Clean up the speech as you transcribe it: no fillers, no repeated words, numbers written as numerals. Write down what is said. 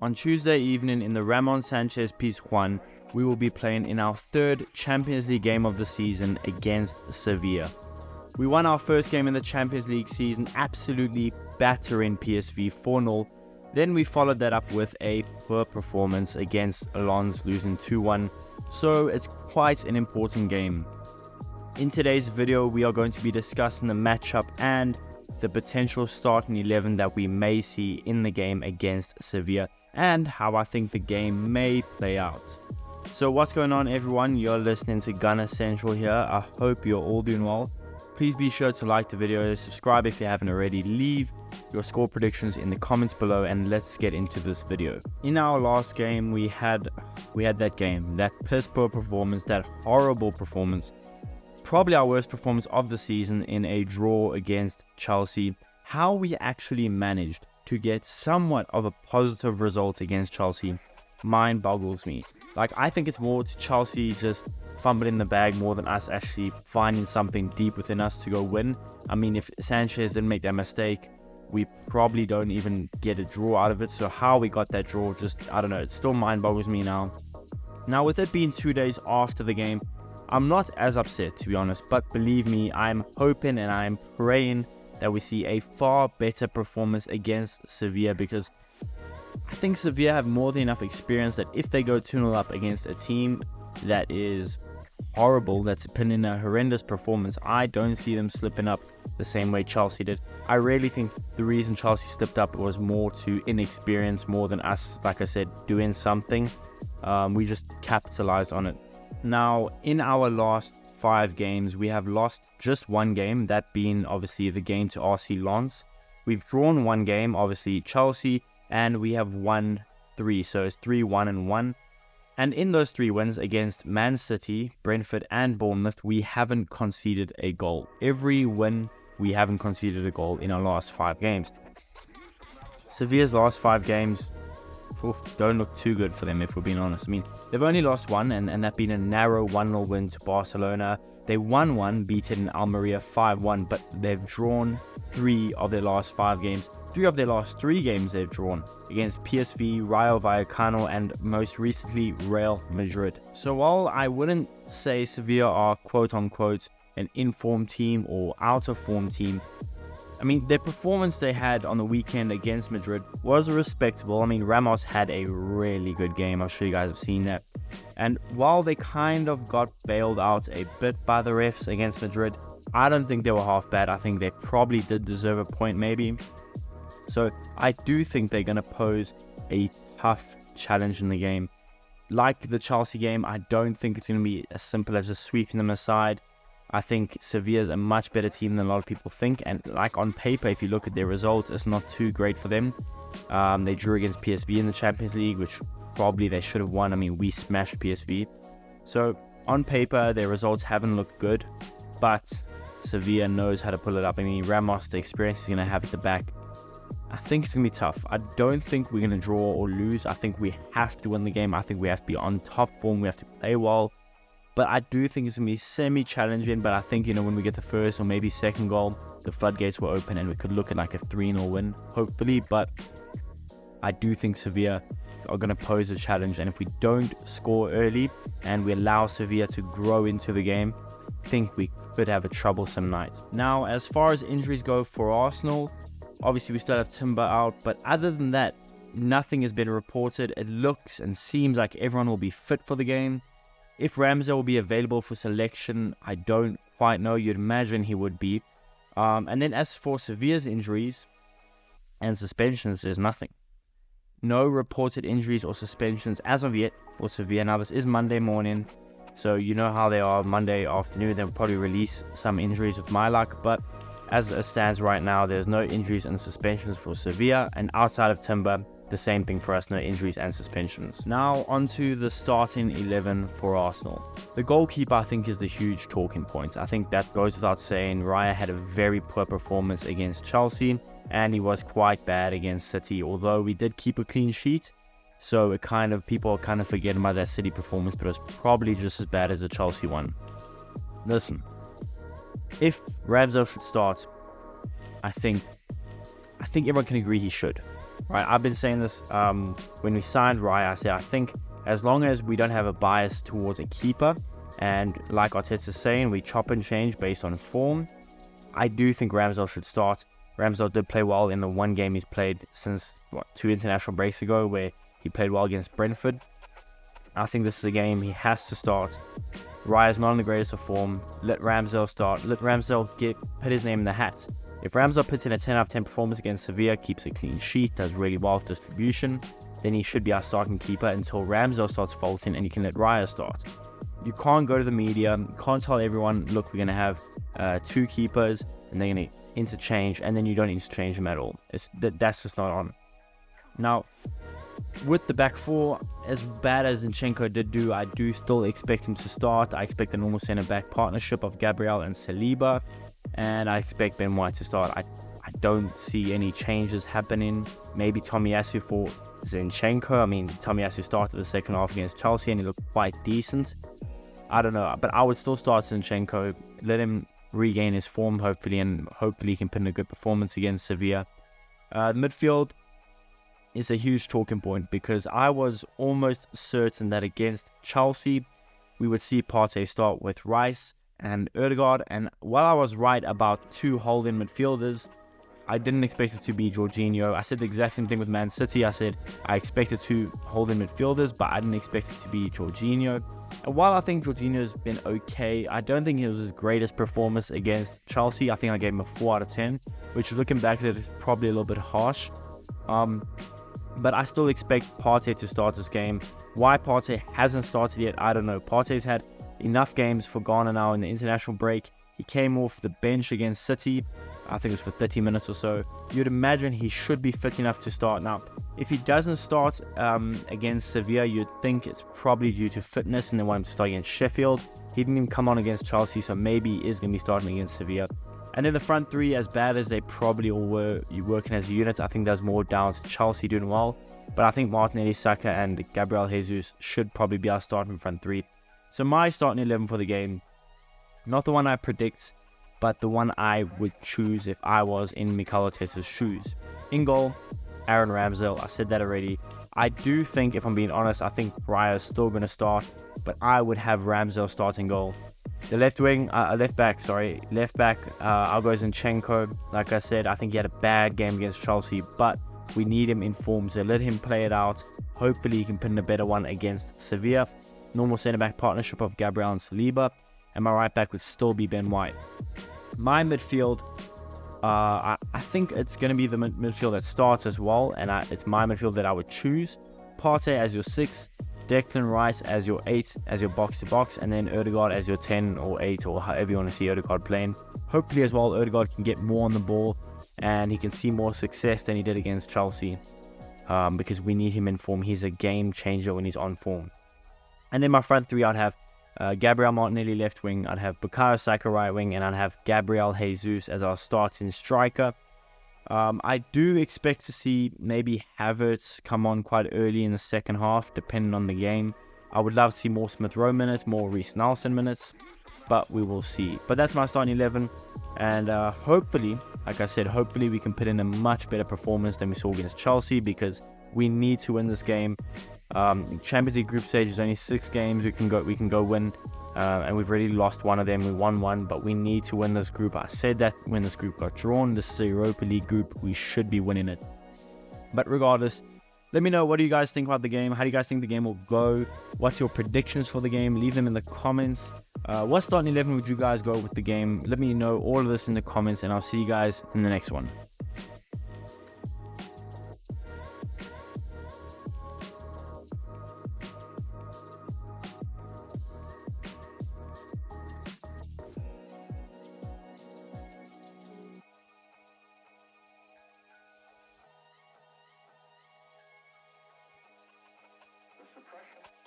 On Tuesday evening in the Ramon Sanchez Pizjuan, we will be playing in our third Champions League game of the season against Sevilla. We won our first game in the Champions League season, absolutely battering PSV 4-0. Then we followed that up with a poor performance against Lens, losing 2-1. So it's quite an important game. In today's video, we are going to be discussing the matchup and the potential starting 11 that we may see in the game against Sevilla, and how I think the game may play out. So what's going on, everyone? You're listening to Gunner Central here. I hope you're all doing well. Please be sure to like the video, subscribe if you haven't already, leave your score predictions in the comments below, and let's get into this video. In our last game, we had that piss poor performance, that horrible performance, probably our worst performance of the season in a draw against Chelsea. How we actually managed to get somewhat of a positive result against Chelsea mind boggles me. I think it's more to Chelsea just fumbling the bag more than us actually finding something deep within us to go win. I mean, if Sanchez didn't make that mistake, we probably don't even get a draw out of it. So how we got that draw, I don't know, it still mind boggles me now. Now, with it being 2 days after the game, I'm not as upset, to be honest, but believe me, I'm hoping and I'm praying that we see a far better performance against Sevilla, because I think Sevilla have more than enough experience that if they go 2-0 up against a team that is horrible, that's putting in a horrendous performance, I don't see them slipping up the same way Chelsea did. I really think the reason Chelsea slipped up was more to inexperience more than us, like I said, doing something. We just capitalized on it. Now, in our last 5 games, we have lost just one game, that being obviously the game to RC Lens. We've drawn one game, obviously Chelsea, and we have won 3, so it's 3-1-1. And in those 3 wins against Man City, Brentford and Bournemouth, we haven't conceded a goal. Every win, we haven't conceded a goal in our last 5 games. Sevilla's last 5 games don't look too good for them, if we're being honest. I mean, they've only lost one, and that being a narrow 1-0 win to Barcelona. They won one, beaten Almeria 5-1, but they've drawn 3 of their last 5 games. 3 of their last 3 games they've drawn against PSV, Rayo Vallecano, and most recently Real Madrid. So while I wouldn't say Sevilla are quote-unquote an in-form team or out-of-form team, I mean, their performance they had on the weekend against Madrid was respectable. I mean, Ramos had a really good game. I'm sure you guys have seen that. And while they kind of got bailed out a bit by the refs against Madrid, I don't think they were half bad. I think they probably did deserve a point maybe. So I do think they're going to pose a tough challenge in the game. Like the Chelsea game, I don't think it's going to be as simple as just sweeping them aside. I think Sevilla is a much better team than a lot of people think, and like on paper, if you look at their results, it's not too great for them. They drew against PSV in the Champions League, which probably they should have won. I mean, we smashed PSV. So on paper, their results haven't looked good, but Sevilla knows how to pull it up. I mean, Ramos, the experience he's going to have at the back, I think it's going to be tough. I don't think we're going to draw or lose. I think we have to win the game. I think we have to be on top form. We have to play well. But I do think it's going to be semi-challenging. But I think, when we get the first or maybe second goal, the floodgates will open and we could look at like a 3-0 win, hopefully. But I do think Sevilla are going to pose a challenge. And if we don't score early and we allow Sevilla to grow into the game, I think we could have a troublesome night. Now, as far as injuries go for Arsenal, obviously we still have Timber out. But other than that, nothing has been reported. It looks and seems like everyone will be fit for the game. If Ramsdale will be available for selection, I don't quite know. You'd imagine he would be. And then as for Sevilla's injuries and suspensions, there's nothing. No reported injuries or suspensions as of yet for Sevilla. Now, this is Monday morning, so you know how they are. Monday afternoon, they'll probably release some injuries with my luck. But as it stands right now, there's no injuries and suspensions for Sevilla. And outside of Timber, the same thing for us, no injuries and suspensions. Now onto the starting 11 for Arsenal. The goalkeeper, I think, is the huge talking point. I think that goes without saying. Raya had a very poor performance against Chelsea, and he was quite bad against City, although we did keep a clean sheet. So people are kind of forgetting about that City performance, but it was probably just as bad as the Chelsea one. Listen, if Ramsdale should start, I think everyone can agree he should. right? I've been saying this when we signed Raya. I said I think as long as we don't have a bias towards a keeper, and like Arteta's saying, we chop and change based on form, I do think Ramsdale should start. Ramsdale did play well in the one game he's played since 2 international breaks ago, where he played well against Brentford. I think this is a game he has to start. Raya's not in the greatest of form. Let Ramsdale start. Let Ramsdale put his name in the hat. If Ramsdale puts in a 10 out of 10 performance against Sevilla, keeps a clean sheet, does really well with distribution, then he should be our starting keeper until Ramsdale starts faulting and you can let Raya start. You can't go to the media, you can't tell everyone, look, we're going to have 2 keepers and they're going to interchange, and then you don't interchange them at all. That's just not on. Now, with the back 4, as bad as Zinchenko did do, I do still expect him to start. I expect a normal centre-back partnership of Gabriel and Saliba, and I expect Ben White to start. I don't see any changes happening. Maybe Tomiyasu for Zinchenko. I mean, Tomiyasu started the second half against Chelsea and he looked quite decent. I don't know, but I would still start Zinchenko. Let him regain his form, hopefully, and hopefully he can put in a good performance against Sevilla. Midfield is a huge talking point because I was almost certain that against Chelsea we would see Partey start with Rice and Odegaard, and while I was right about 2 holding midfielders, I didn't expect it to be Jorginho. I said the exact same thing with Man City. I said I expected 2 holding midfielders, but I didn't expect it to be Jorginho. And while I think Jorginho's been okay, I don't think it was his greatest performance against Chelsea. I think I gave him a 4 out of 10, which looking back at it is probably a little bit harsh. But I still expect Partey to start this game. Why Partey hasn't started yet, I don't know. Partey's had enough games for Ghana now in the international break. He came off the bench against City. I think it was for 30 minutes or so. You'd imagine he should be fit enough to start. Now, if he doesn't start against Sevilla, you'd think it's probably due to fitness and they want him to start against Sheffield. He didn't even come on against Chelsea, so maybe he is going to be starting against Sevilla. And then the front 3, as bad as they probably all were, you working as a unit, I think there's more down to Chelsea doing well. But I think Martinelli, Saka and Gabriel Jesus should probably be our starting front 3. So my starting 11 for the game, not the one I predict, but the one I would choose if I was in Mikel Arteta's shoes. In goal, Aaron Ramsdale. I said that already. I do think, if I'm being honest, I think Raya is still going to start, but I would have Ramsdale starting goal. The left back, I'll go Zinchenko. Like I said, I think he had a bad game against Chelsea, but we need him in form, so let him play it out. Hopefully he can put in a better one against Sevilla. Normal centre-back partnership of Gabriel and Saliba, and my right back would still be Ben White. My midfield, I think it's going to be the midfield that starts as well, and it's my midfield that I would choose. Partey as your 6, Declan Rice as your 8, as your box-to-box, and then Odegaard as your 10 or 8, or however you want to see Odegaard playing. Hopefully as well, Odegaard can get more on the ball, and he can see more success than he did against Chelsea, because we need him in form. He's a game changer when he's on form. And then my front 3, I'd have Gabriel Martinelli left wing, I'd have Bukayo Saka right wing, and I'd have Gabriel Jesus as our starting striker. I do expect to see maybe Havertz come on quite early in the second half, depending on the game. I would love to see more Smith Rowe minutes, more Reece Nelson minutes, but we will see. But that's my starting 11, and hopefully, like I said, hopefully we can put in a much better performance than we saw against Chelsea, because we need to win this game. Champions League group stage is only 6 games we can go win, and we've already lost one of them. We won one, but we need to win this group. I said that when this group got drawn. This is a Europa League group, we should be winning it. But regardless, let me know, what do you guys think about the game? How do you guys think the game will go? What's your predictions for the game? Leave them in the comments. What starting 11 would you guys go with the game? Let me know all of this in the comments, and I'll see you guys in the next one. Suppression.